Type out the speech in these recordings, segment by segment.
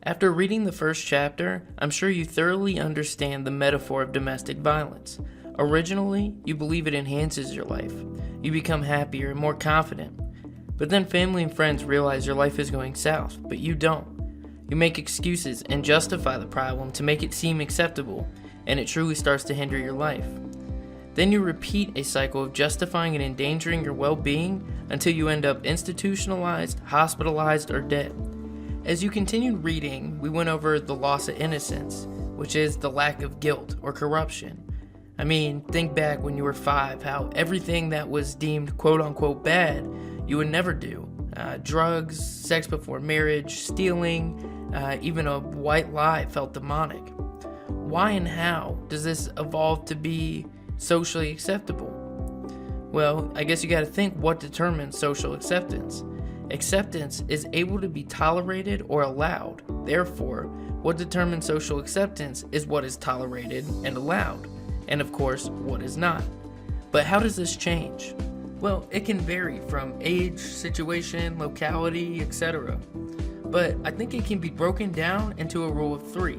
After reading the first chapter, I'm sure you thoroughly understand the metaphor of domestic violence. Originally, you believe it enhances your life. You become happier and more confident. But then family and friends realize your life is going south, but you don't. You make excuses and justify the problem to make it seem acceptable, and it truly starts to hinder your life. Then you repeat a cycle of justifying and endangering your well-being until you end up institutionalized, hospitalized, or dead. As you continued reading, we went over the loss of innocence, which is the lack of guilt or corruption. I mean, think back when you were 5, how everything that was deemed quote-unquote bad, you would never do. Drugs, sex before marriage, stealing, even a white lie felt demonic. Why and how does this evolve to be socially acceptable? Well, I guess you gotta think, what determines social acceptance? Acceptance is able to be tolerated or allowed. Therefore, what determines social acceptance is what is tolerated and allowed, and of course, what is not. But how does this change? Well, it can vary from age, situation, locality, etc. But I think it can be broken down into a rule of 3.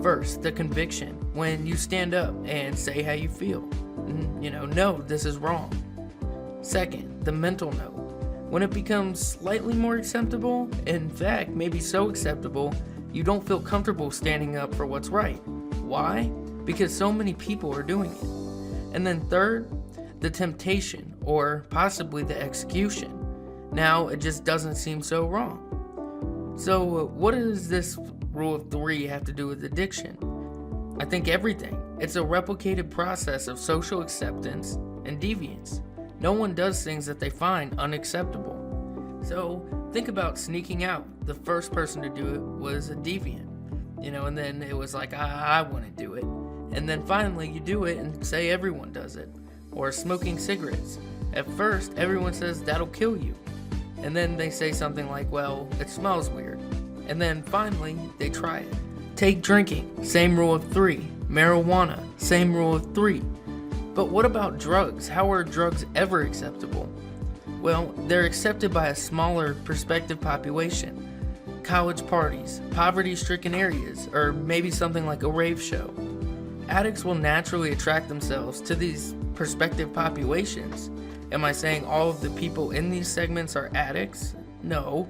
First, the conviction, when you stand up and say how you feel. No, this is wrong. Second, the mental no, when it becomes slightly more acceptable, in fact, maybe so acceptable, you don't feel comfortable standing up for what's right. Why? Because so many people are doing it. And then third, the temptation, or possibly the execution. Now it just doesn't seem so wrong. So what does this rule of 3 have to do with addiction? I think everything. It's a replicated process of social acceptance and deviance. No one does things that they find unacceptable. So think about sneaking out. The first person to do it was a deviant, and then it was like, I want to do it. And then finally you do it and say everyone does it. Or smoking cigarettes. At first, everyone says that'll kill you. And then they say something like, well, it smells weird. And then finally, they try it. Take drinking, same rule of 3. Marijuana, same rule of 3. But what about drugs? How are drugs ever acceptable? Well, they're accepted by a smaller prospective population. College parties, poverty-stricken areas, or maybe something like a rave show. Addicts will naturally attract themselves to these prospective populations. Am I saying all of the people in these segments are addicts? No,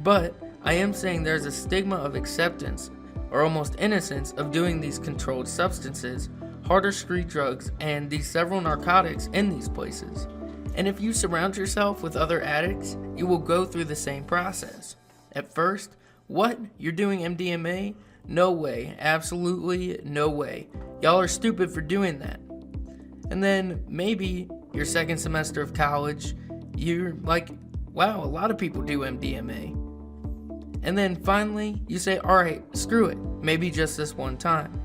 but I am saying there's a stigma of acceptance, or almost innocence, of doing these controlled substances, harder street drugs, and these several narcotics in these places. And if you surround yourself with other addicts, you will go through the same process. At first, what? You're doing MDMA? No way, absolutely no way. Y'all are stupid for doing that. And then maybe your second semester of college, you're like, wow, a lot of people do MDMA. And then finally, you say, alright, screw it, maybe just this one time.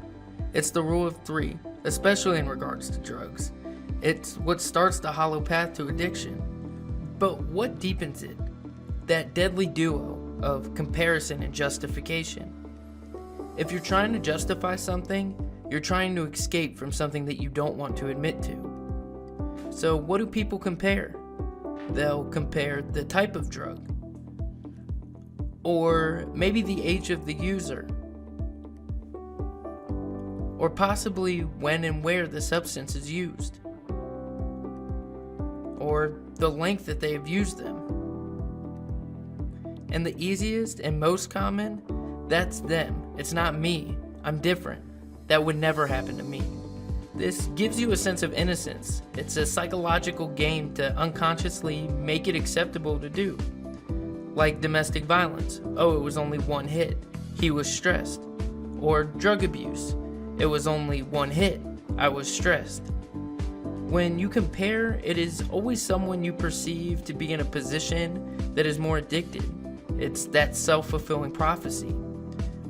It's the rule of 3, especially in regards to drugs. It's what starts the hollow path to addiction. But what deepens it? That deadly duo of comparison and justification. If you're trying to justify something, you're trying to escape from something that you don't want to admit to. So what do people compare? They'll compare the type of drug, or maybe the age of the user, or possibly when and where the substance is used, or the length that they have used them. And the easiest and most common, that's them. It's not me. I'm different. That would never happen to me. This gives you a sense of innocence. It's a psychological game to unconsciously make it acceptable to do. Like domestic violence. Oh, it was only one hit. He was stressed. Or drug abuse. It was only one hit. I was stressed. When you compare, it is always someone you perceive to be in a position that is more addicted. It's that self-fulfilling prophecy.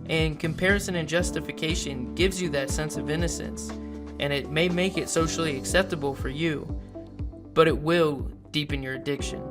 And comparison and justification gives you that sense of innocence, and it may make it socially acceptable for you, but it will deepen your addiction.